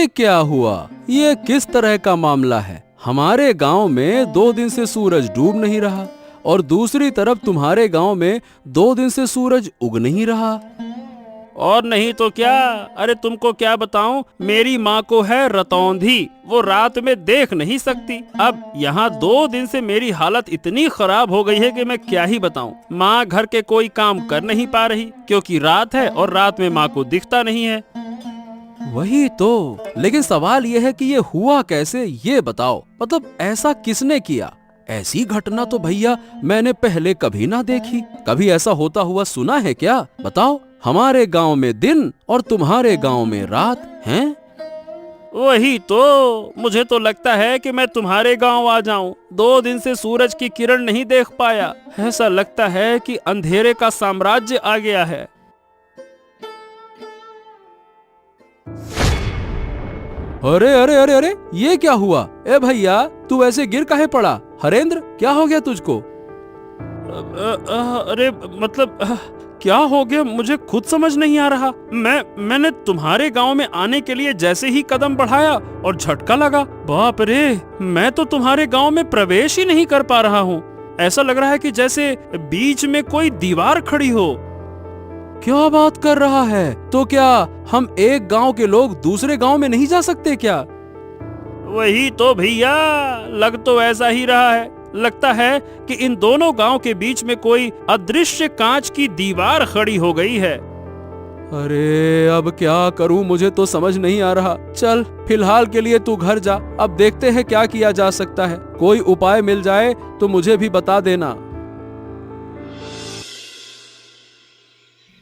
ये क्या हुआ? ये किस तरह का मामला है? हमारे गांव में 2 दिन से सूरज डूब नहीं रहा और दूसरी तरफ तुम्हारे गांव में 2 दिन से सूरज उग नहीं रहा। और नहीं तो क्या, अरे तुमको क्या बताऊं, मेरी माँ को है रतौंधी, वो रात में देख नहीं सकती। अब यहाँ 2 दिन से मेरी हालत इतनी खराब हो गई है कि मैं क्या ही बताऊं। माँ घर के कोई काम कर नहीं पा रही क्योंकि रात है और रात में माँ को दिखता नहीं है। वही तो, लेकिन सवाल यह है कि ये हुआ कैसे, ये बताओ। मतलब ऐसा किसने किया? ऐसी घटना तो भैया मैंने पहले कभी ना देखी। कभी ऐसा होता हुआ सुना है क्या? बताओ। हमारे गांव में दिन और तुम्हारे गांव में रात हैं। वही तो, मुझे तो लगता है कि मैं तुम्हारे गांव आ जाऊं। 2 दिन से सूरज की किरण नहीं देख पाया। ऐसा लगता है कि अंधेरे का साम्राज्य आ गया है। अरे अरे अरे अरे, ये क्या हुआ? ए भैया, तू ऐसे गिर काहे पड़ा? हरेंद्र, क्या हो गया तुझको? अरे मतलब क्या हो गया, मुझे खुद समझ नहीं आ रहा। मैंने तुम्हारे गांव में आने के लिए जैसे ही कदम बढ़ाया और झटका लगा। बाप रे, मैं तो तुम्हारे गांव में प्रवेश ही नहीं कर पा रहा हूँ। ऐसा लग रहा है कि जैसे बीच में कोई दीवार खड़ी हो। क्या बात कर रहा है? तो क्या हम एक गांव के लोग दूसरे गांव में नहीं जा सकते क्या? वही तो भैया, लग तो ऐसा ही रहा है। लगता है कि इन दोनों गांव के बीच में कोई अदृश्य कांच की दीवार खड़ी हो गई है। अरे अब क्या करूं, मुझे तो समझ नहीं आ रहा। चल, फिलहाल के लिए तू घर जा, अब देखते हैं क्या किया जा सकता है। कोई उपाय मिल जाए तो मुझे भी बता देना।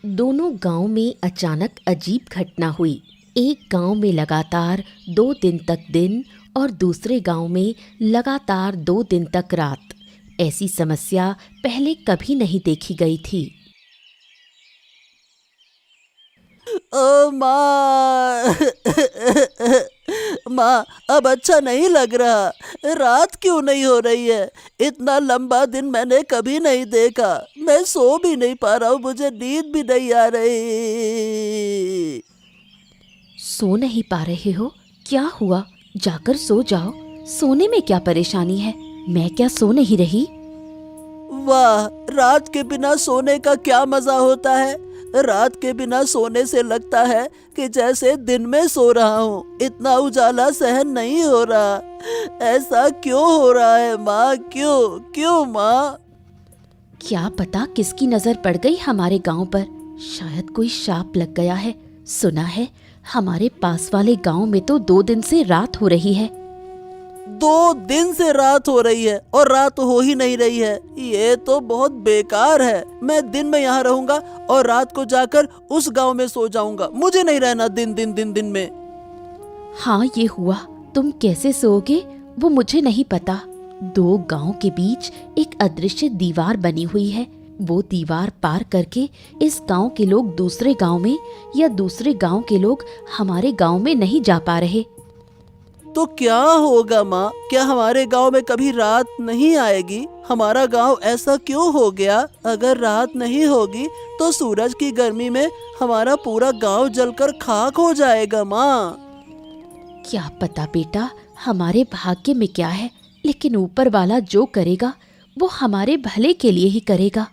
दोनों गांव में अचानक अजीब घटना हुई। एक गांव में लगातार 2 दिन तक दिन और दूसरे गांव में लगातार 2 दिन तक रात। ऐसी समस्या पहले कभी नहीं देखी गई थी। ओ माँ माँ, अब अच्छा नहीं लग रहा। रात क्यों नहीं हो रही है? इतना लंबा दिन मैंने कभी नहीं देखा। मैं सो भी नहीं पा रहा हूँ, मुझे नींद भी नहीं आ रही। सो नहीं पा रहे हो? क्या हुआ? जाकर सो जाओ। सोने में क्या परेशानी है? मैं क्या सो नहीं रही? वाह, रात के बिना सोने का क्या मजा होता है। रात के बिना सोने से लगता है कि जैसे दिन में सो रहा हूँ। इतना उजाला सहन नहीं हो रहा। ऐसा क्यों हो रहा है माँ? क्यों क्यों माँ? क्या पता किसकी नजर पड़ गई हमारे गांव पर। शायद कोई शाप लग गया है। सुना है हमारे पास वाले गांव में तो 2 दिन से रात हो रही है। 2 दिन से रात हो रही है और रात हो ही नहीं रही है। ये तो बहुत बेकार है। मैं दिन में यहाँ रहूंगा और रात को जाकर उस गांव में सो जाऊंगा। मुझे नहीं रहना दिन में। हाँ, ये हुआ। तुम कैसे सोओगे वो मुझे नहीं पता। 2 गांव के बीच एक अदृश्य दीवार बनी हुई है। वो दीवार पार करके इस गांव के लोग दूसरे गांव में या दूसरे गांव के लोग हमारे गांव में नहीं जा पा रहे। तो क्या होगा माँ? क्या हमारे गांव में कभी रात नहीं आएगी? हमारा गांव ऐसा क्यों हो गया? अगर रात नहीं होगी तो सूरज की गर्मी में हमारा पूरा गांव जलकर खाक हो जाएगा माँ। क्या पता बेटा, हमारे भाग्य में क्या है, लेकिन ऊपर वाला जो करेगा वो हमारे भले के लिए ही करेगा।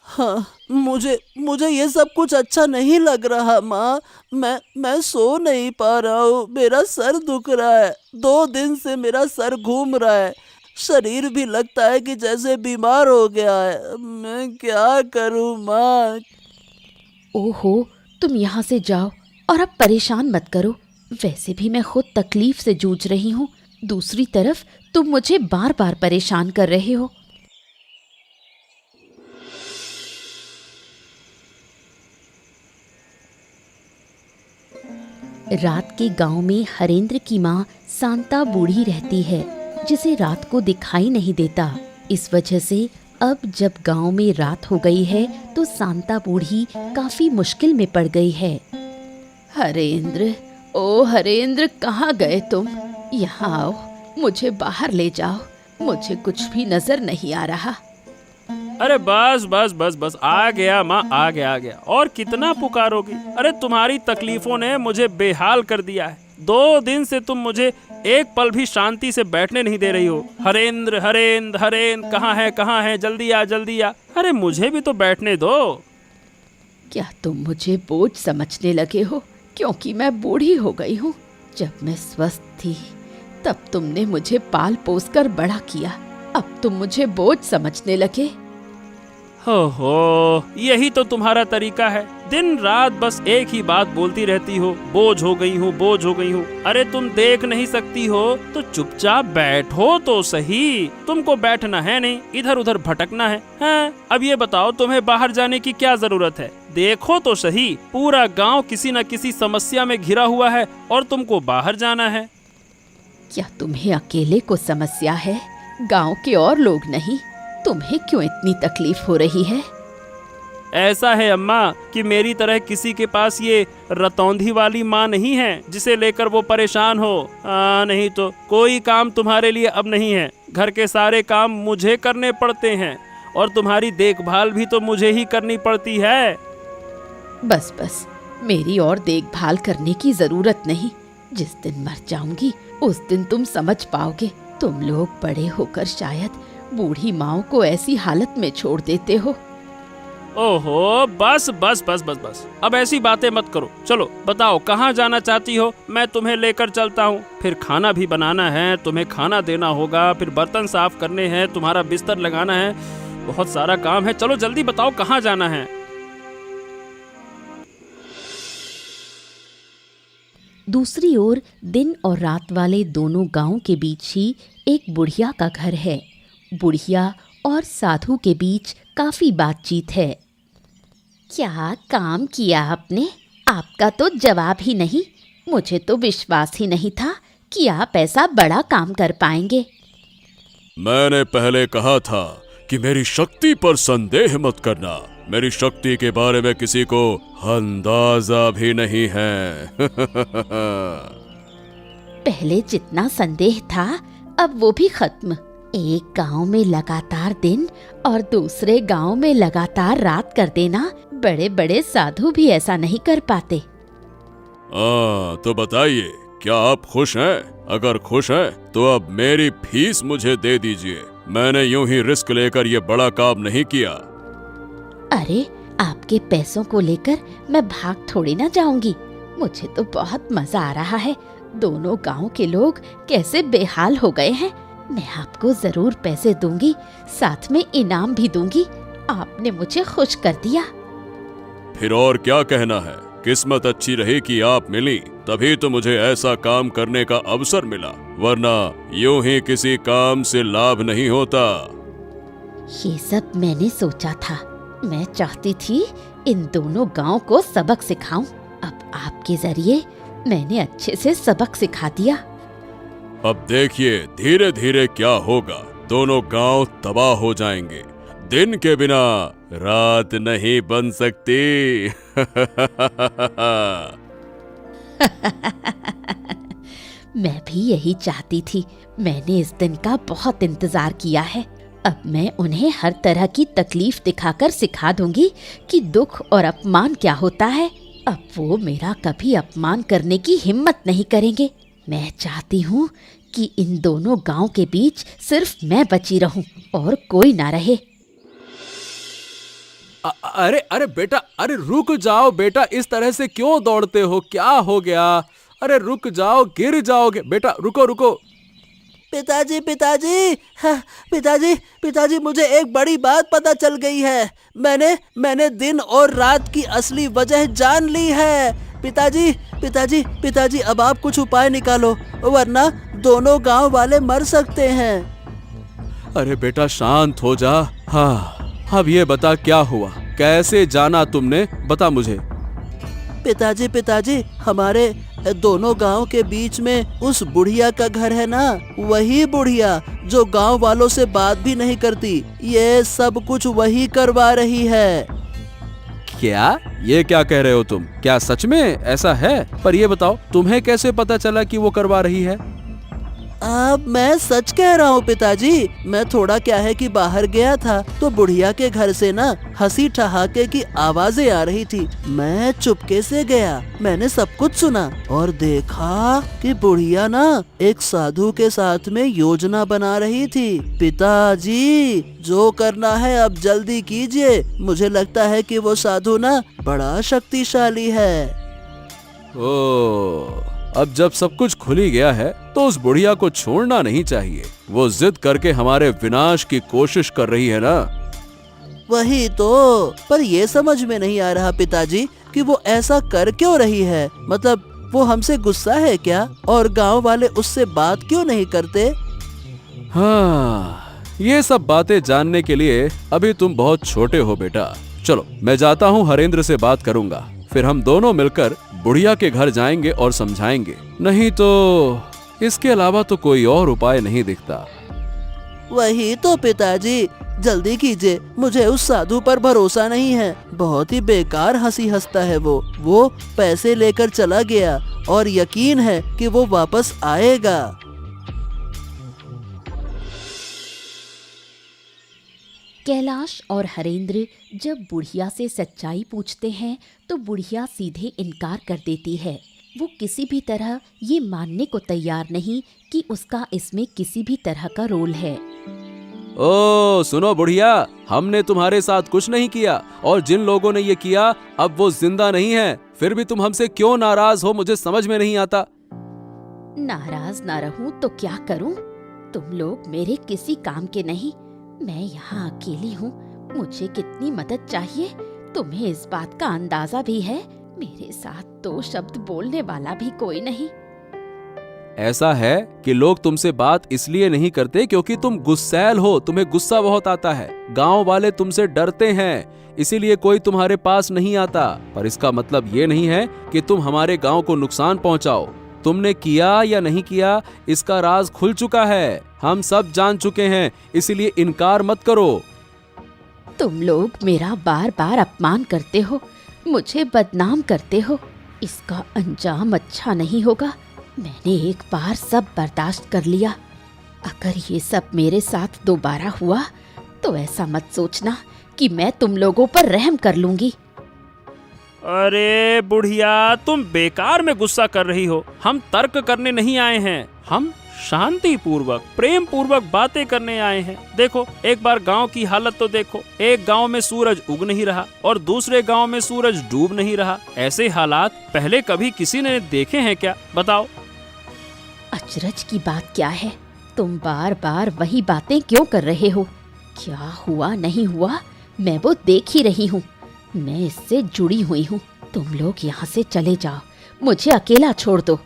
हाँ, मुझे ये सब कुछ अच्छा नहीं लग रहा माँ। मैं सो नहीं पा रहा हूँ। मेरा सर दुख रहा है। 2 दिन से मेरा सर घूम रहा है। शरीर भी लगता है कि जैसे बीमार हो गया है। मैं क्या करूँ माँ? ओहो, तुम यहाँ से जाओ और अब परेशान मत करो। वैसे भी मैं खुद तकलीफ से जूझ रही हूँ। दूसरी तरफ तुम मुझे बार बार परेशान कर रहे हो। रात के गांव में हरेंद्र की माँ शांता बूढ़ी रहती है, जिसे रात को दिखाई नहीं देता। इस वजह से अब जब गांव में रात हो गई है तो शांता बूढ़ी काफी मुश्किल में पड़ गई है। हरेंद्र, ओ हरेंद्र, कहाँ गए तुम? यहाँ आओ, मुझे बाहर ले जाओ। मुझे कुछ भी नजर नहीं आ रहा। अरे बस बस बस बस, आ गया माँ, आ गया। और कितना पुकारोगी? अरे तुम्हारी तकलीफों ने मुझे बेहाल कर दिया है। 2 दिन से तुम मुझे एक पल भी शांति से बैठने नहीं दे रही हो। हरेंद्र हरेंद्र हरेंद्र, कहाँ है, जल्दी आ जल्दी आ। अरे मुझे भी तो बैठने दो। क्या तुम मुझे बोझ समझने लगे हो क्योंकि मैं बूढ़ी हो गई हूँ? जब मैं स्वस्थ थी तब तुमने मुझे पाल पोस कर बड़ा किया, अब तुम मुझे बोझ समझने लगे। हो, यही तो तुम्हारा तरीका है। दिन रात बस एक ही बात बोलती रहती हो, बोझ हो गई हूँ, बोझ हो गई हूँ। अरे तुम देख नहीं सकती हो तो चुपचाप बैठो तो सही। तुमको बैठना है नहीं, इधर उधर भटकना है। हाँ, अब ये बताओ तुम्हें बाहर जाने की क्या जरूरत है? देखो तो सही, पूरा गांव किसी न किसी समस्या में घिरा हुआ है और तुमको बाहर जाना है। क्या तुम्हें अकेले को समस्या है, गांव के और लोग नहीं? तुम्हें क्यों इतनी तकलीफ हो रही है? ऐसा है अम्मा कि मेरी तरह किसी के पास ये रतौंधी वाली माँ नहीं है जिसे लेकर वो परेशान हो। नहीं तो कोई काम तुम्हारे लिए अब नहीं है। घर के सारे काम मुझे करने पड़ते हैं और तुम्हारी देखभाल भी तो मुझे ही करनी पड़ती है। बस बस, मेरी और देखभाल करने की जरूरत नहीं। जिस दिन मर जाऊंगी उस दिन तुम समझ पाओगे। तुम लोग बड़े होकर शायद बूढ़ी माँ को ऐसी हालत में छोड़ देते हो। ओहो, बस बस बस बस बस, अब ऐसी बातें मत करो। चलो बताओ कहाँ जाना चाहती हो, मैं तुम्हें लेकर चलता हूँ। फिर खाना भी बनाना है, तुम्हें खाना देना होगा, फिर बर्तन साफ करने हैं, तुम्हारा बिस्तर लगाना है, बहुत सारा काम है। चलो जल्दी बताओ कहाँ जाना है। दूसरी ओर दिन और रात वाले दोनों गांव के बीच ही एक बुढ़िया का घर है। बुढ़िया और साधु के बीच काफी बातचीत है। क्या काम किया आपने? आपका तो जवाब ही नहीं। मुझे तो विश्वास ही नहीं था कि आप ऐसा बड़ा काम कर पाएंगे। मैंने पहले कहा था कि मेरी शक्ति पर संदेह मत करना। मेरी शक्ति के बारे में किसी को अंदाजा भी नहीं है। पहले जितना संदेह था अब वो भी खत्म। एक गांव में लगातार दिन और दूसरे गांव में लगातार रात कर देना बड़े बड़े साधु भी ऐसा नहीं कर पाते। तो बताइए, क्या आप खुश हैं? अगर खुश हैं तो अब मेरी फीस मुझे दे दीजिए। मैंने यूं ही रिस्क लेकर ये बड़ा काम नहीं किया। अरे, आपके पैसों को लेकर मैं भाग थोड़ी ना जाऊंगी। मुझे तो बहुत मजा आ रहा है। दोनों गांव के लोग कैसे बेहाल हो गए हैं। मैं आपको जरूर पैसे दूंगी, साथ में इनाम भी दूंगी। आपने मुझे खुश कर दिया। फिर और क्या कहना है? किस्मत अच्छी रही कि आप मिली, तभी तो मुझे ऐसा काम करने का अवसर मिला, वरना यूं ही किसी काम से लाभ नहीं होता। ये सब मैंने सोचा था। मैं चाहती थी इन दोनों गांव को सबक सिखाऊं। अब आपके जरिए मैंने अच्छे से सबक सिखा दिया। अब देखिए धीरे धीरे क्या होगा। दोनों गांव तबाह हो जाएंगे। दिन के बिना रात नहीं बन सकती। मैं भी यही चाहती थी। मैंने इस दिन का बहुत इंतजार किया है। अब मैं उन्हें हर तरह की तकलीफ दिखाकर सिखा दूंगी कि दुख और अपमान क्या होता है। अब वो मेरा कभी अपमान करने की हिम्मत नहीं करेंगे। मैं चाहती हूँ कि इन दोनों गांव के बीच सिर्फ मैं बची रहूं और कोई ना रहे। अरे अरे बेटा, अरे रुक जाओ बेटा, इस तरह से क्यों दौड़ते हो? क्या हो गया? अरे रुक जाओ, गिर जाओगे। बेटा रुको रुको। पिताजी पिताजी, हाँ, पिताजी पिताजी, मुझे एक बड़ी बात पता चल गई है। मैंने दिन और रात की असली वजह जान ली है। पिताजी पिताजी पिताजी, अब आप कुछ उपाय निकालो, वरना दोनों गांव वाले मर सकते हैं। अरे बेटा शांत हो जा। हाँ, अब ये बता क्या हुआ, कैसे जाना तुमने? बता मुझे। पिताजी पिताजी, हमारे दोनों गांव के बीच में उस बुढ़िया का घर है ना, वही बुढ़िया जो गांव वालों से बात भी नहीं करती, ये सब कुछ वही करवा रही है। क्या? ये क्या कह रहे हो तुम? क्या सच में ऐसा है? पर ये बताओ, तुम्हें कैसे पता चला कि वो करवा रही है? अब मैं सच कह रहा हूँ पिताजी। मैं थोड़ा क्या है कि बाहर गया था तो बुढ़िया के घर से ना हंसी ठहाके की आवाजें आ रही थी। मैं चुपके से गया, मैंने सब कुछ सुना और देखा कि बुढ़िया ना एक साधु के साथ में योजना बना रही थी। पिताजी, जो करना है अब जल्दी कीजिए। मुझे लगता है कि वो साधु ना बड़ा शक्तिशाली है। ओ, अब जब सब कुछ खुल ही गया है तो उस बुढ़िया को छोड़ना नहीं चाहिए। वो जिद करके हमारे विनाश की कोशिश कर रही है ना। वही तो, पर ये समझ में नहीं आ रहा पिताजी कि वो ऐसा कर क्यों रही है। मतलब वो हमसे गुस्सा है क्या? और गांव वाले उससे बात क्यों नहीं करते? हाँ, ये सब बातें जानने के लिए अभी तुम बहुत छोटे हो बेटा। चलो मैं जाता हूँ, हरेंद्र से बात करूंगा, फिर हम दोनों मिलकर बुढ़िया के घर जाएंगे और समझाएंगे। नहीं तो इसके अलावा तो कोई और उपाय नहीं दिखता। वही तो पिताजी, जल्दी कीजिए। मुझे उस साधु पर भरोसा नहीं है। बहुत ही बेकार हंसी हंसता है वो पैसे लेकर चला गया और यकीन है कि वो वापस आएगा। कैलाश और हरेंद्र जब बुढ़िया से सच्चाई पूछते हैं तो बुढ़िया सीधे इनकार कर देती है। वो किसी भी तरह ये मानने को तैयार नहीं कि उसका इसमें किसी भी तरह का रोल है। ओ सुनो बुढ़िया, हमने तुम्हारे साथ कुछ नहीं किया और जिन लोगों ने ये किया अब वो जिंदा नहीं है। फिर भी तुम हमसे क्यों नाराज हो, मुझे समझ में नहीं आता। नाराज ना रहूं तो क्या करूं? तुम लोग मेरे किसी काम के नहीं। मैं यहाँ अकेली हूँ, मुझे कितनी मदद चाहिए तुम्हें इस बात का अंदाजा भी है। मेरे साथ दो शब्द बोलने वाला भी कोई नहीं। ऐसा है कि लोग तुमसे बात इसलिए नहीं करते क्योंकि तुम गुस्सैल हो, तुम्हें गुस्सा बहुत आता है। गांव वाले तुमसे डरते हैं, इसीलिए कोई तुम्हारे पास नहीं आता। पर इसका मतलब ये नहीं है कि तुम हमारे गांव को नुकसान पहुंचाओ। तुमने किया या नहीं किया इसका राज खुल चुका है, हम सब जान चुके हैं, इसीलिए इनकार मत करो। तुम लोग मेरा बार बार अपमान करते हो, मुझे बदनाम करते हो। इसका अंजाम अच्छा नहीं होगा। मैंने एक बार सब बर्दाश्त कर लिया। अगर ये सब मेरे साथ दोबारा हुआ तो ऐसा मत सोचना कि मैं तुम लोगों पर रहम कर लूंगी। अरे बुढ़िया, तुम बेकार में गुस्सा कर रही हो। हम तर्क करने नहीं आए हैं, हम शांति पूर्वक प्रेम पूर्वक बातें करने आए हैं। देखो, एक बार गांव की हालत तो देखो। एक गांव में सूरज उग नहीं रहा और दूसरे गांव में सूरज डूब नहीं रहा। ऐसे हालात पहले कभी किसी ने देखे हैं क्या? बताओ। अचरज की बात क्या है? तुम बार बार वही बातें क्यों कर रहे हो? क्या हुआ नहीं हुआ मैं वो देख ही रही हूँ। मैं इससे जुड़ी हुई हूँ। तुम लोग यहाँ से चले जाओ, मुझे अकेला छोड़ दो।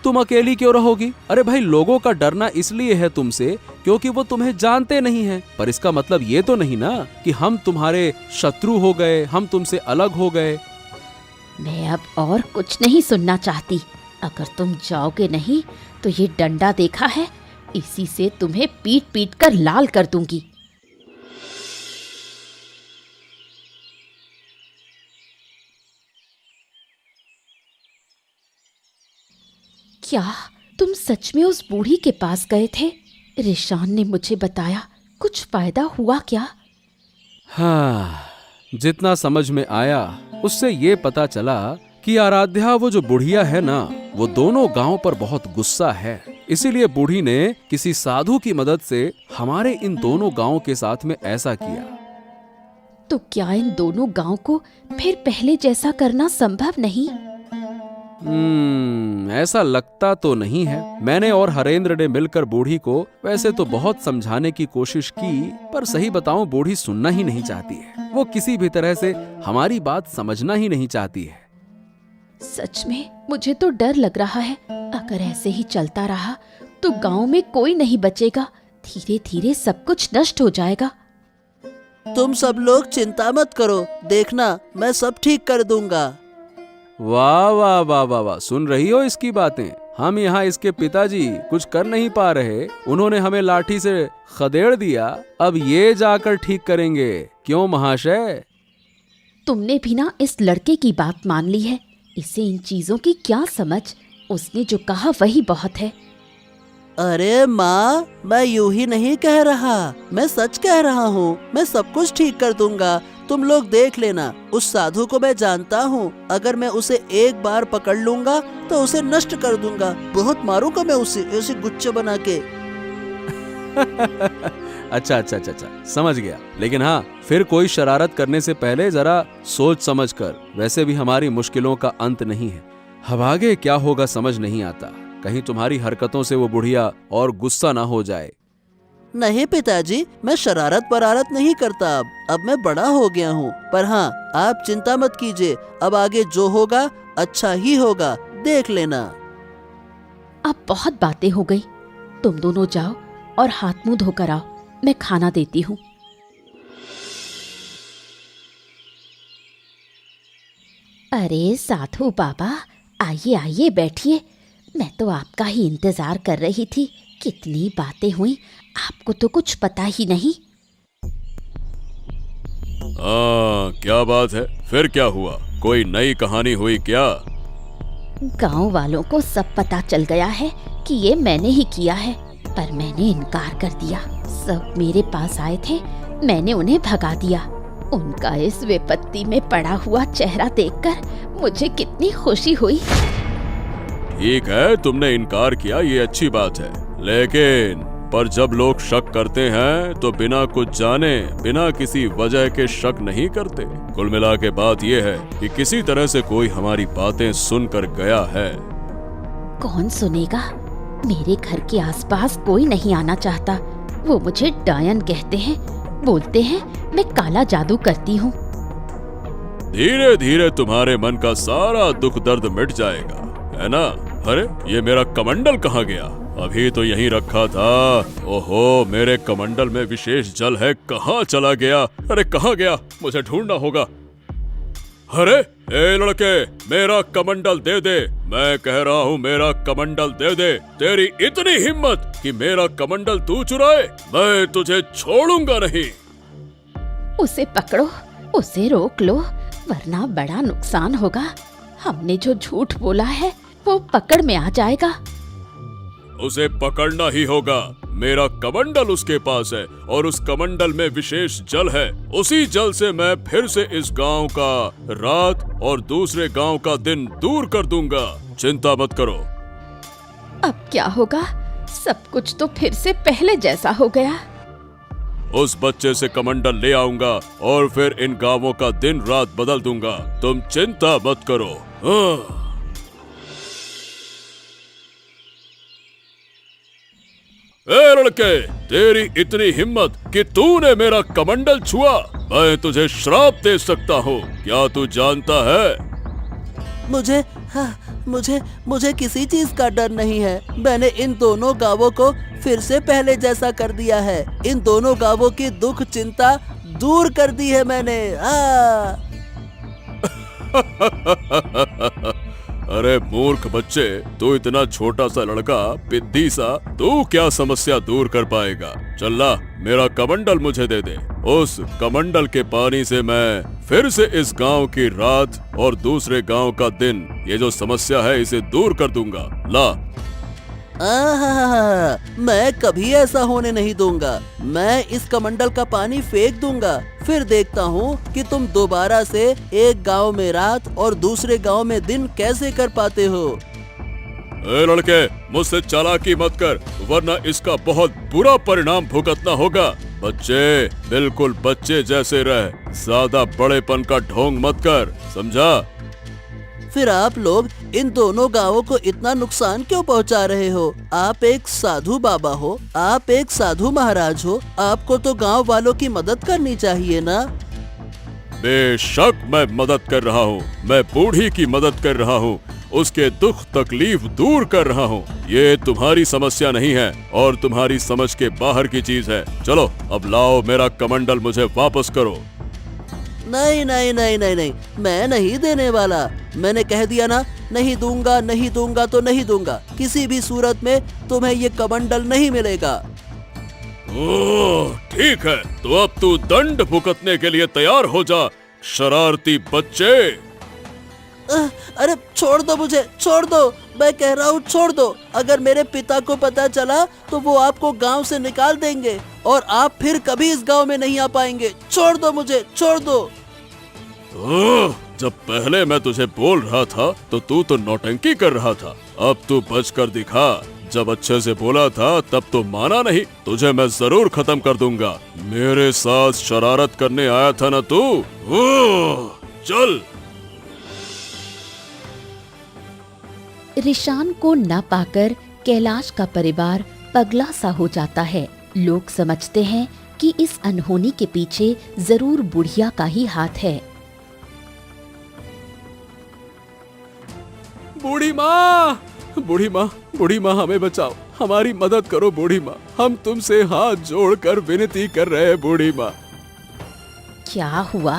तुम अकेली क्यों रहोगी? अरे भाई, लोगों का डरना इसलिए है तुमसे क्योंकि वो तुम्हें जानते नहीं हैं। पर इसका मतलब ये तो नहीं ना कि हम तुम्हारे शत्रु हो गए, हम तुमसे अलग हो गए। मैं अब और कुछ नहीं सुनना चाहती। अगर तुम जाओगे नहीं तो ये डंडा देखा है, इसी से तुम्हें पीट पीट कर लाल कर दूंगी। क्या तुम सच में उस बूढ़ी के पास गए थे? रिशान ने मुझे बताया, कुछ फायदा हुआ क्या? हाँ, जितना समझ में आया उससे ये पता चला कि आराध्या, वो जो बुढ़िया है ना, वो दोनों गांव पर बहुत गुस्सा है। इसीलिए बूढ़ी ने किसी साधु की मदद से हमारे इन दोनों गांव के साथ में ऐसा किया। तो क्या इन दोनों गांव को फिर पहले जैसा करना संभव नहीं? ऐसा लगता तो नहीं है। मैंने और हरेंद्र ने मिलकर बूढ़ी को वैसे तो बहुत समझाने की कोशिश की, पर सही बताऊं बूढ़ी सुनना ही नहीं चाहती है। वो किसी भी तरह से हमारी बात समझना ही नहीं चाहती है। सच में मुझे तो डर लग रहा है। अगर ऐसे ही चलता रहा तो गांव में कोई नहीं बचेगा। धीरे धीरे सब कुछ नष्ट हो जाएगा। तुम सब लोग चिंता मत करो, देखना मैं सब ठीक कर दूंगा। वाह वाह वाह वाह वाह, सुन रही हो इसकी बातें? हम यहाँ इसके पिताजी कुछ कर नहीं पा रहे, उन्होंने हमें लाठी से खदेड़ दिया, अब ये जाकर ठीक करेंगे। क्यों महाशय? तुमने भी ना इस लड़के की बात मान ली है। इसे इन चीजों की क्या समझ? उसने जो कहा वही बहुत है। अरे माँ, मैं यूं ही नहीं कह रहा, मैं सच कह रहा हूँ। मैं सब कुछ ठीक कर दूंगा, तुम लोग देख लेना। उस साधु को मैं जानता हूँ, अगर मैं उसे एक बार पकड़ लूंगा तो उसे नष्ट कर दूंगा। बहुत मारूंगा मैं उसे गुच्छे बना के। अच्छा अच्छा अच्छा अच्छा, समझ गया। लेकिन हाँ, फिर कोई शरारत करने से पहले जरा सोच समझ कर। वैसे भी हमारी मुश्किलों का अंत नहीं है। अब आगे क्या होगा समझ नहीं आता। कहीं तुम्हारी हरकतों से वो बुढ़िया और गुस्सा ना हो जाए। नहीं पिताजी, मैं शरारत परारत नहीं करता। अब मैं बड़ा हो गया हूँ। पर हाँ, आप चिंता मत कीजिए, अब आगे जो होगा अच्छा ही होगा, देख लेना। अब बहुत बातें हो गई, तुम दोनों जाओ और हाथ मुंह धोकर आओ, मैं खाना देती हूँ। अरे साधु बाबा, आइए आइए बैठिए। मैं तो आपका ही इंतजार कर रही थी। कितनी बातें हुई, आपको तो कुछ पता ही नहीं। क्या बात है? फिर क्या हुआ? कोई नई कहानी हुई क्या? गांव वालों को सब पता चल गया है कि ये मैंने ही किया है, पर मैंने इनकार कर दिया। सब मेरे पास आए थे, मैंने उन्हें भगा दिया। उनका इस विपत्ति में पड़ा हुआ चेहरा देखकर मुझे कितनी खुशी हुई। ठीक है, तुमने इनकार किया, ये अच्छी बात है। लेकिन पर जब लोग शक करते हैं तो बिना कुछ जाने, बिना किसी वजह के शक नहीं करते। कुल मिला के बात यह है कि किसी तरह से कोई हमारी बातें सुनकर गया है। कौन सुनेगा? मेरे घर के आसपास कोई नहीं आना चाहता। वो मुझे डायन कहते हैं, बोलते हैं मैं काला जादू करती हूँ। धीरे धीरे तुम्हारे मन का सारा दुख दर्द मिट जाएगा, है ना? अरे ये मेरा कमंडल कहाँ गया? अभी तो यहीं रखा था। ओहो, मेरे कमंडल में विशेष जल है, कहाँ चला गया? अरे कहाँ गया? मुझे ढूंढना होगा। अरे ए लड़के, मेरा कमंडल दे दे। मैं कह रहा हूँ मेरा कमंडल दे दे। तेरी इतनी हिम्मत कि मेरा कमंडल तू चुराए? मैं तुझे छोड़ूंगा नहीं। उसे पकड़ो, उसे रोक लो, वरना बड़ा नुकसान होगा। हमने जो झूठ बोला है वो पकड़ में आ जाएगा। उसे पकड़ना ही होगा। मेरा कमंडल उसके पास है और उस कमंडल में विशेष जल है। उसी जल से मैं फिर से इस गांव का रात और दूसरे गांव का दिन दूर कर दूंगा। चिंता मत करो। अब क्या होगा? सब कुछ तो फिर से पहले जैसा हो गया। उस बच्चे से कमंडल ले आऊंगा और फिर इन गांवों का दिन रात बदल दूंगा। तुम चिंता मत करो। हाँ। ए लड़के, तेरी इतनी हिम्मत कि तूने मेरा कमंडल छुआ, मैं तुझे श्राप दे सकता हूँ। क्या तू जानता है? मुझे किसी चीज का डर नहीं है। मैंने इन दोनों गांवों को फिर से पहले जैसा कर दिया है। इन दोनों गांवों की दुख चिंता दूर कर दी है मैंने। अरे मूर्ख बच्चे, तू इतना छोटा सा लड़का, पिद्दी सा, तू क्या समस्या दूर कर पाएगा? चल्ला, मेरा कमंडल मुझे दे दे। उस कमंडल के पानी से मैं फिर से इस गांव की रात और दूसरे गांव का दिन, ये जो समस्या है, इसे दूर कर दूंगा। ला। मैं कभी ऐसा होने नहीं दूंगा। मैं इस कमंडल का पानी फेंक दूंगा, फिर देखता हूँ कि तुम दोबारा से एक गांव में रात और दूसरे गांव में दिन कैसे कर पाते हो। ए लड़के, मुझसे चालाकी मत कर, वरना इसका बहुत बुरा परिणाम भुगतना होगा। बच्चे, बिल्कुल बच्चे जैसे रह, ज्यादा बड़ेपन का ढोंग मत कर, समझा? फिर आप लोग इन दोनों गांवों को इतना नुकसान क्यों पहुंचा रहे हो? आप एक साधु बाबा हो, आप एक साधु महाराज हो, आपको तो गांव वालों की मदद करनी चाहिए ना? बेशक मैं मदद कर रहा हूँ। मैं बूढ़ी की मदद कर रहा हूँ, उसके दुख तकलीफ दूर कर रहा हूँ। ये तुम्हारी समस्या नहीं है और तुम्हारी समझ के बाहर की चीज है। चलो अब लाओ, मेरा कमंडल मुझे वापस करो। नहीं नहीं नहीं नहीं नहीं, मैं नहीं देने वाला। मैंने कह दिया ना, नहीं दूंगा, नहीं दूंगा तो नहीं दूंगा। किसी भी सूरत में तुम्हें ये कमंडल नहीं मिलेगा। ओह, ठीक है, तो अब तू दंड भुगतने के लिए तैयार हो जा, शरारती बच्चे। अरे छोड़ दो मुझे, छोड़ दो, मैं कह रहा हूँ छोड़ दो। अगर मेरे पिता को पता चला तो वो आपको गांव से निकाल देंगे और आप फिर कभी इस गांव में नहीं आ पाएंगे। छोड़ दो मुझे, छोड़ दो। जब पहले मैं तुझे बोल रहा था तो तू तो नौटंकी कर रहा था, अब तू बच कर दिखा। जब अच्छे से बोला था तब तो माना नहीं, तुझे मैं जरूर खत्म कर दूंगा। मेरे साथ शरारत करने आया था ना तू? चल। रिशान को न पाकर कैलाश का परिवार पगला सा हो जाता है। लोग समझते हैं कि इस अनहोनी के पीछे जरूर बुढ़िया का ही हाथ है। बूढ़ी माँ, बूढ़ी माँ, बूढ़ी माँ, हमें बचाओ, हमारी मदद करो बूढ़ी माँ, हम तुमसे हाथ जोड़कर विनती कर रहे हैं बूढ़ी माँ। क्या हुआ?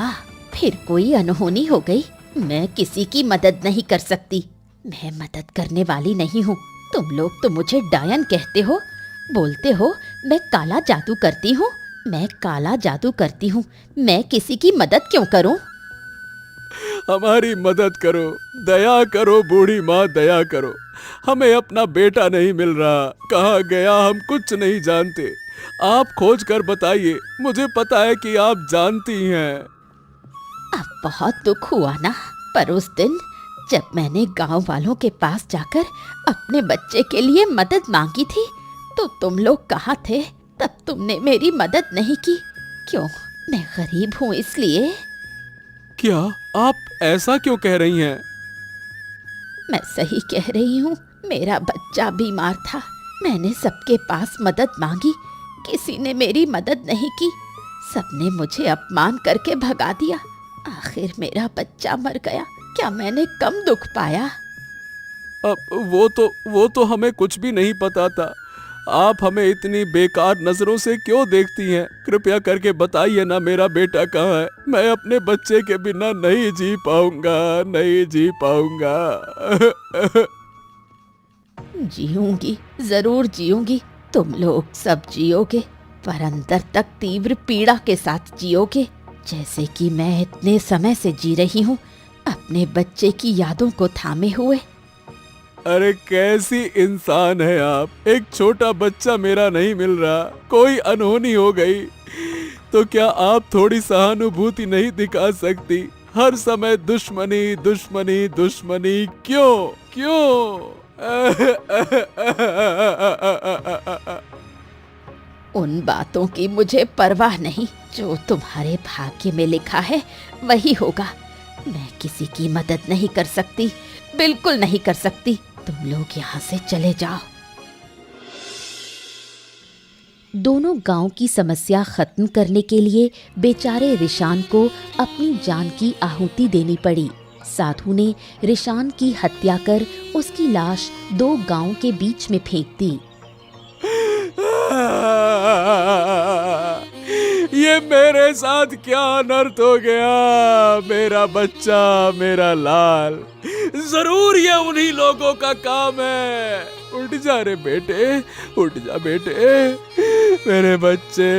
फिर कोई अनहोनी हो गई? मैं किसी की मदद नहीं कर सकती, मैं मदद करने वाली नहीं हूँ। तुम लोग तो मुझे डायन कहते हो, बोलते हो मैं काला जादू करती हूँ। मैं काला जादू करती हूँ, मैं किसी की मदद क्यों करूँ? हमारी मदद करो, दया करो बूढ़ी माँ, दया करो। हमें अपना बेटा नहीं मिल रहा, कहाँ गया हम कुछ नहीं जानते। आप खोज कर बताइए, मुझे पता है कि आप जानती हैं। अब बहुत दुख हुआ ना, पर उस दिन जब मैंने गांव वालों के पास जाकर अपने बच्चे के लिए मदद मांगी थी तो तुम लोग कहाँ थे? तब तुमने मेरी मदद नहीं की। क्यों? मैं गरीब हूँ इसलिए? क्या आप ऐसा क्यों कह रही हैं? मैं सही कह रही हूँ, मेरा बच्चा बीमार था, मैंने सबके पास मदद मांगी, किसी ने मेरी मदद नहीं की, सबने मुझे अपमान करके भगा दिया। आखिर मेरा बच्चा मर गया, क्या मैंने कम दुख पाया? अब वो तो हमें कुछ भी नहीं पता था। आप हमें इतनी बेकार नजरों से क्यों देखती हैं? कृपया करके बताइए ना, मेरा बेटा कहाँ है? मैं अपने बच्चे के बिना नहीं जी पाऊंगा, नहीं जी पाऊंगा। जीऊंगी, जरूर जीऊंगी, तुम लोग सब जियोगे, पर अंदर तक तीव्र पीड़ा के साथ जियोगे, जैसे कि मैं इतने समय से जी रही हूँ, अपने बच्चे की यादों को थामे हुए। अरे कैसी इंसान है आप! एक छोटा बच्चा मेरा नहीं मिल रहा, कोई अनहोनी हो गई तो क्या आप थोड़ी सहानुभूति नहीं दिखा सकती? हर समय दुश्मनी दुश्मनी दुश्मनी, क्यों क्यों? उन बातों की मुझे परवाह नहीं, जो तुम्हारे भाग्य में लिखा है वही होगा। मैं किसी की मदद नहीं कर सकती, बिल्कुल नहीं कर सकती। तुम लोग यहाँ से चले जाओ। दोनों गांव की समस्या खत्म करने के लिए बेचारे रिशान को अपनी जान की आहुति देनी पड़ी। साधु ने रिशान की हत्या कर उसकी लाश 2 गांव के बीच में फेंक दी। ये मेरे साथ क्या अनर्थ हो गया? मेरा बच्चा, मेरा लाल, जरूर ये उन्हीं लोगों का काम है। उठ जा रे बेटे, उठ जा बेटे, मेरे बच्चे।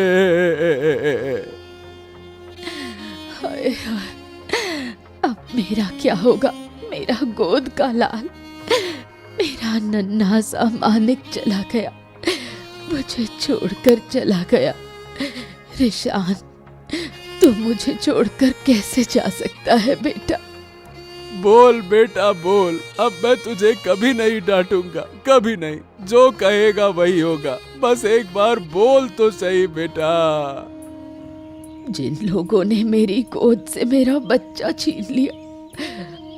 हाय हाय, अब मेरा क्या होगा? मेरा गोद का लाल, मेरा नन्हा सा मानिक चला गया, मुझे छोड़कर चला गया। रिशान, तू मुझे छोड़कर कैसे जा सकता है बेटा? बोल बेटा बोल, अब मैं तुझे कभी नहीं डांटूंगा, कभी नहीं। जो कहेगा वही होगा, बस एक बार बोल तो सही बेटा। जिन लोगों ने मेरी गोद से मेरा बच्चा छीन लिया,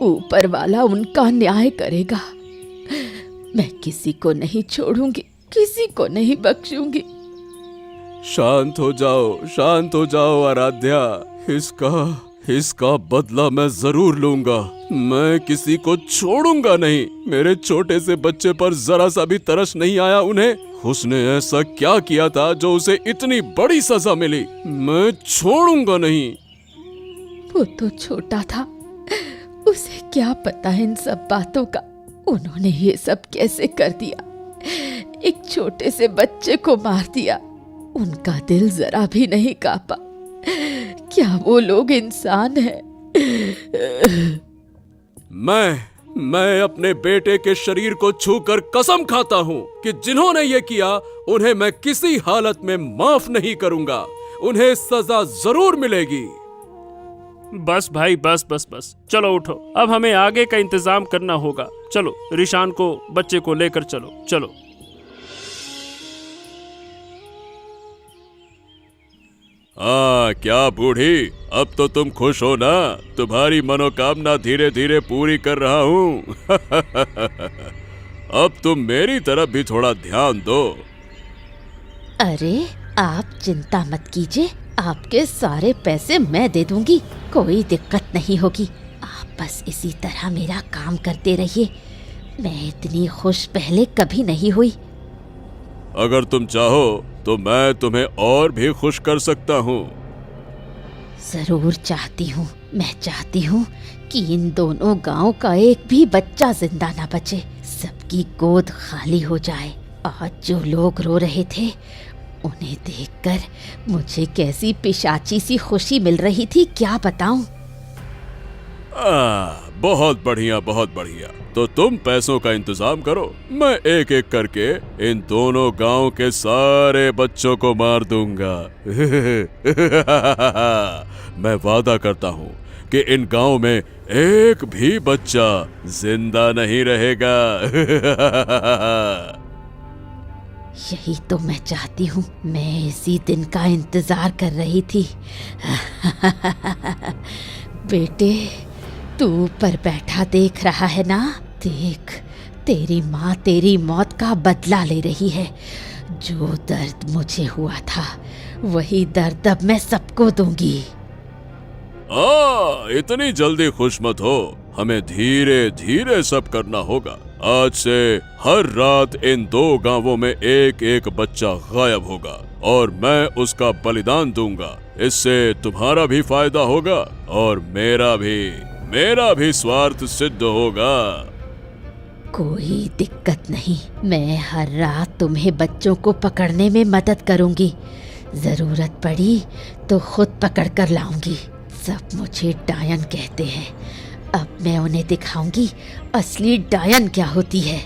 ऊपर वाला उनका न्याय करेगा। मैं किसी को नहीं छोड़ूंगी, किसी को नहीं बख्शूंगी। शांत हो जाओ आराध्या। इसका बदला मैं जरूर लूंगा। मैं किसी को छोड़ूंगा नहीं। मेरे छोटे से बच्चे पर जरा सा भी तरस नहीं आया उन्हें। उसने ऐसा क्या किया था जो उसे इतनी बड़ी सजा मिली? मैं छोड़ूंगा नहीं। वो तो छोटा था, उसे क्या पता इन सब बातों का। उन्होंने ये सब कैसे कर दिया? एक छोटे से बच्चे को मार दिया। उनका दिल जरा भी नहीं कांपा। क्या वो लोग इंसान हैं? मैं अपने बेटे के शरीर को छूकर कसम खाता हूँ कि जिन्होंने ये किया उन्हें मैं किसी हालत में माफ नहीं करूंगा। उन्हें सजा जरूर मिलेगी। बस भाई बस बस बस, चलो उठो, अब हमें आगे का इंतजाम करना होगा। चलो रिशान को, बच्चे को लेकर चलो चलो। हाँ क्या बूढ़ी, अब तो तुम खुश हो ना? तुम्हारी मनोकामना धीरे धीरे पूरी कर रहा हूँ। अब तुम मेरी तरफ भी थोड़ा ध्यान दो। अरे आप चिंता मत कीजिए, आपके सारे पैसे मैं दे दूंगी, कोई दिक्कत नहीं होगी। आप बस इसी तरह मेरा काम करते रहिए। मैं इतनी खुश पहले कभी नहीं हुई। अगर तुम चाहो तो मैं तुम्हें और भी खुश कर सकता हूँ। जरूर चाहती हूँ, मैं चाहती हूँ कि इन दोनों गांव का एक भी बच्चा जिंदा ना बचे, सबकी गोद खाली हो जाए। आज जो लोग रो रहे थे उन्हें देखकर मुझे कैसी पिशाची सी खुशी मिल रही थी, क्या बताऊं। बहुत बढ़िया बहुत बढ़िया। तो तुम पैसों का इंतजाम करो, मैं एक एक करके इन दोनों गांव के सारे बच्चों को मार दूंगा। मैं वादा करता हूँ कि इन गांव में एक भी बच्चा जिंदा नहीं रहेगा। यही तो मैं चाहती हूँ, मैं इसी दिन का इंतजार कर रही थी। बेटे तू ऊपर बैठा देख रहा है ना, देख तेरी माँ तेरी मौत का बदला ले रही है। जो दर्द मुझे हुआ था वही दर्द अब मैं सबको दूंगी। इतनी जल्दी खुश मत हो, हमें धीरे धीरे सब करना होगा। आज से हर रात इन दो गांवों में एक एक बच्चा गायब होगा और मैं उसका बलिदान दूंगा। इससे तुम्हारा भी फायदा होगा और मेरा भी स्वार्थ सिद्ध होगा। कोई दिक्कत नहीं, मैं हर रात तुम्हें बच्चों को पकड़ने में मदद करूंगी। जरूरत पड़ी तो खुद पकड़ कर लाऊंगी। सब मुझे डायन कहते हैं, अब मैं उन्हें दिखाऊंगी असली डायन क्या होती है।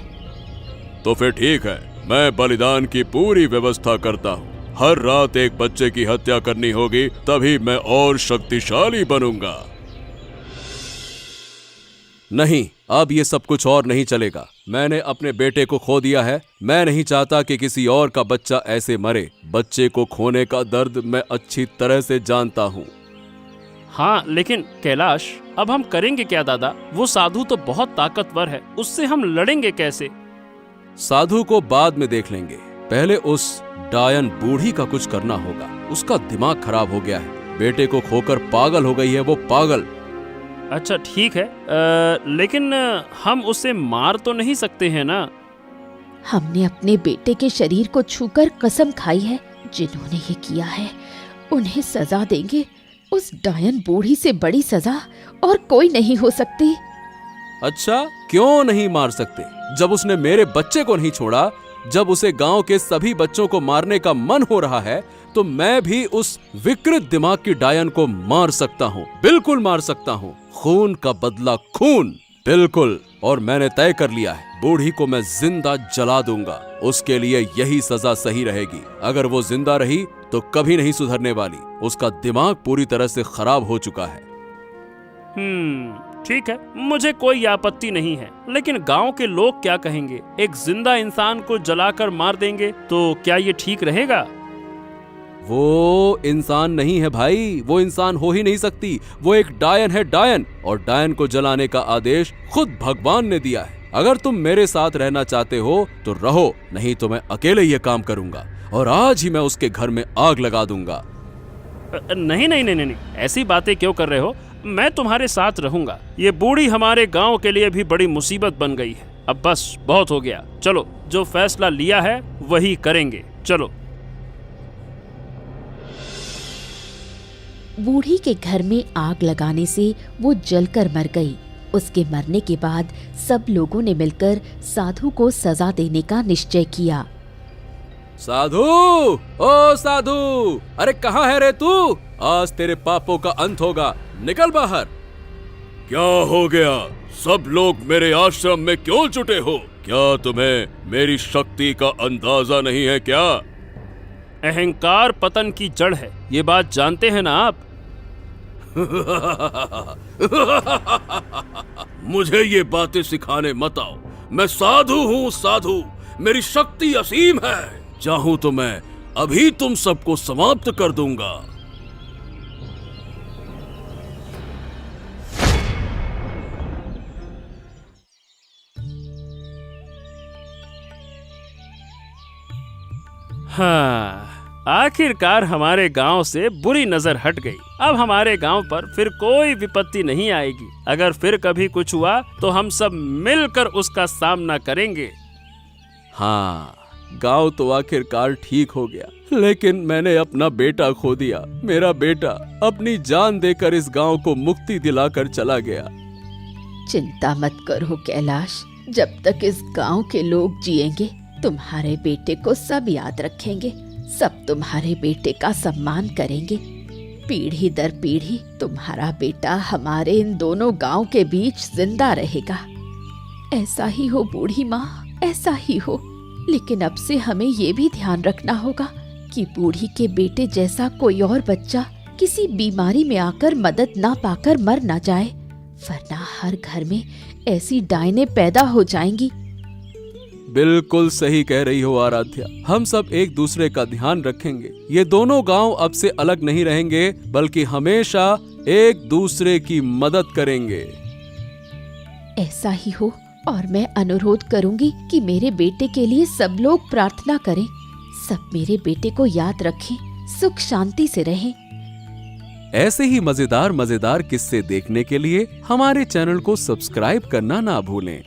तो फिर ठीक है, मैं बलिदान की पूरी व्यवस्था करता हूँ। हर रात एक बच्चे की हत्या करनी होगी, तभी मैं और शक्तिशाली बनूंगा। नहीं, अब ये सब कुछ और नहीं चलेगा। मैंने अपने बेटे को खो दिया है, मैं नहीं चाहता कि किसी और का बच्चा ऐसे मरे। बच्चे को खोने का दर्द मैं अच्छी तरह से जानता हूँ। हाँ लेकिन कैलाश, अब हम करेंगे क्या दादा? वो साधु तो बहुत ताकतवर है, उससे हम लड़ेंगे कैसे? साधु को बाद में देख लेंगे, पहले उस डायन बूढ़ी का कुछ करना होगा। उसका दिमाग खराब हो गया है, बेटे को खोकर पागल हो गई है वो पागल। अच्छा ठीक है, लेकिन हम उसे मार तो नहीं सकते हैं ना? हमने अपने बेटे के शरीर को छूकर कसम खाई है, जिन्होंने ये किया है उन्हें सजा देंगे। उस डायन बूढ़ी से बड़ी सजा और कोई नहीं हो सकती। अच्छा क्यों नहीं मार सकते? जब उसने मेरे बच्चे को नहीं छोड़ा, जब उसे गांव के सभी बच्चों को मारने का मन हो रहा है, तो मैं भी उस विकृत दिमाग की डायन को मार सकता हूँ, बिल्कुल मार सकता हूँ। खून का बदला खून, बिल्कुल। और मैंने तय कर लिया है, बूढ़ी को मैं जिंदा जला दूंगा। उसके लिए यही सजा सही रहेगी। अगर वो जिंदा रही तो कभी नहीं सुधरने वाली। उसका दिमाग पूरी तरह से खराब हो चुका है। ठीक है, मुझे कोई आपत्ति नहीं है, लेकिन गांव के लोग क्या कहेंगे? एक जिंदा इंसान को जलाकर मार देंगे तो क्या ये ठीक रहेगा? वो इंसान नहीं है भाई, वो इंसान हो ही नहीं सकती। वो एक डायन है, डायन। और डायन को जलाने का आदेश खुद भगवान ने दिया है। अगर तुम मेरे साथ रहना चाहते हो तो रहो, नहीं तो मैं अकेले ये काम करूंगा और आज ही मैं उसके घर में आग लगा दूंगा। नहीं नहीं नहीं नहीं, ऐसी बातें क्यों कर रहे हो? मैं तुम्हारे साथ रहूंगा। ये बूढ़ी हमारे गांव के लिए भी बड़ी मुसीबत बन गई है। अब बस बहुत हो गया, चलो जो फैसला लिया है वही करेंगे, चलो। बूढ़ी के घर में आग लगाने से वो जलकर मर गई। उसके मरने के बाद सब लोगों ने मिलकर साधु को सजा देने का निश्चय किया। साधु, ओ साधु, अरे कहाँ है रे तू? आज तेरे पापों का अंत होगा, निकल बाहर। क्या हो गया? सब लोग मेरे आश्रम में क्यों जुटे हो? क्या तुम्हें मेरी शक्ति का अंदाजा नहीं है क्या? अहंकार पतन की जड़ है, ये बात जानते हैं ना आप? मुझे ये बातें सिखाने मत आओ। मैं साधु हूँ, साधु। मेरी शक्ति असीम है। चाहूं तो मैं अभी तुम सबको समाप्त कर दूंगा। हाँ, आखिरकार हमारे गांव से बुरी नजर हट गई। अब हमारे गांव पर फिर कोई विपत्ति नहीं आएगी। अगर फिर कभी कुछ हुआ तो हम सब मिलकर उसका सामना करेंगे। हाँ, गांव तो आखिरकार ठीक हो गया, लेकिन मैंने अपना बेटा खो दिया। मेरा बेटा अपनी जान देकर इस गांव को मुक्ति दिलाकर चला गया। चिंता मत करो कैलाश, जब तक इस गांव के लोग जिएंगे तुम्हारे बेटे को सब याद रखेंगे, सब तुम्हारे बेटे का सम्मान करेंगे। पीढ़ी दर पीढ़ी तुम्हारा बेटा हमारे इन दोनों गांव के बीच जिंदा रहेगा। ऐसा ही हो बूढ़ी माँ, ऐसा ही हो। लेकिन अब से हमें ये भी ध्यान रखना होगा कि बूढ़ी के बेटे जैसा कोई और बच्चा किसी बीमारी में आकर मदद ना पाकर मर ना जाए, वरना हर घर में ऐसी डायनें पैदा हो जाएंगी। बिल्कुल सही कह रही हो आराध्या, हम सब एक दूसरे का ध्यान रखेंगे। ये दोनों गांव अब से अलग नहीं रहेंगे, बल्कि हमेशा एक दूसरे की मदद करेंगे। ऐसा ही हो, और मैं अनुरोध करूंगी कि मेरे बेटे के लिए सब लोग प्रार्थना करें, सब मेरे बेटे को याद रखें, सुख शांति से रहें। ऐसे ही मजेदार किस्से देखने के लिए हमारे चैनल को सब्सक्राइब करना ना भूलें।